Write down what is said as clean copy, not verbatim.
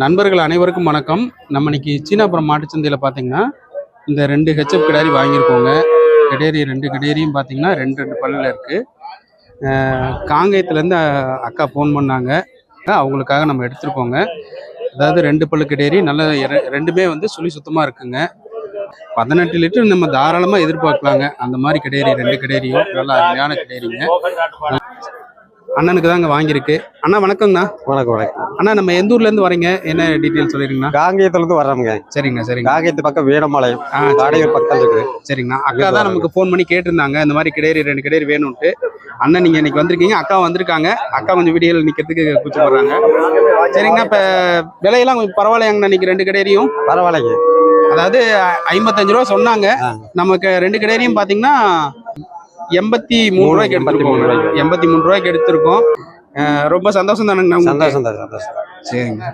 நண்பர்கள் அனைவருக்கும் வணக்கம். நம்ம இன்னைக்கு சீனாபுரம் மாட்டுச்சந்தையில் பார்த்தீங்கன்னா இந்த 2 ஹெச்எப் கிடாரி வாங்கியிருக்கோங்க. கிடேரி 2 கிடேரியும் பார்த்தீங்கன்னா 2 பல்லில் இருக்குது. காங்கேயத்துலேருந்து அக்கா ஃபோன் பண்ணாங்க, அவங்களுக்காக நம்ம எடுத்துருக்கோங்க. அதாவது 2 பல்லு கிடேரி நல்ல ரெண்டுமே வந்து சுழி சுத்தமாக இருக்குங்க. 18 லிட்டர் நம்ம தாராளமாக எதிர்பார்க்கலாங்க. அந்த மாதிரி கிடேரி 2 கிடேரியும் நல்ல அருமையான கிடேரிங்க. அண்ணனுக்கு தாங்க வாங்கியிருக்கு. அண்ணா வணக்கங்கண்ணா. வணக்கம் வணக்கம் அண்ணா, நம்ம எந்த ஊர்ல இருந்து வரீங்க, என்ன டீட்டெயில் சொல்லிருங்கண்ணா? காங்கேயத்துல இருந்து வர்றோம்ங்க. சரிங்க சரிங்க. காங்கேயத்து பக்கம் வீரம்பாளையம் வாடகை பக்கம் இருக்குது. சரிங்கண்ணா. அக்கா தான் நமக்கு ஃபோன் பண்ணி கேட்டிருந்தாங்க இந்த மாதிரி கிடேரி 2 கிடேரி வேணும்ட்டு. அண்ணன் நீங்க இன்னைக்கு வந்திருக்கீங்க, அக்கா வந்திருக்காங்க. அக்கா கொஞ்சம் வீடியோவில் நிக்கிறதுக்கு கூச்சப்படுறாங்க. சரிங்கண்ணா, இப்ப விலையெல்லாம் கொஞ்சம் பரவாயில்லையாங்கண்ணா? இன்னைக்கு 2 கிடேரியும் பரவாயில்லைங்க. அதாவது 55 ரூபா சொன்னாங்க. நமக்கு 2 கிடேரியும் பாத்தீங்கன்னா 83 ரூபாய்க்கு எடுத்திருக்கோம். 83 ரூபாய்க்கு எடுத்திருக்கோம். ரொம்ப சந்தோஷம் தானுங்கண்ணா? சந்தோஷம் தான், சந்தோஷம். சரிங்க.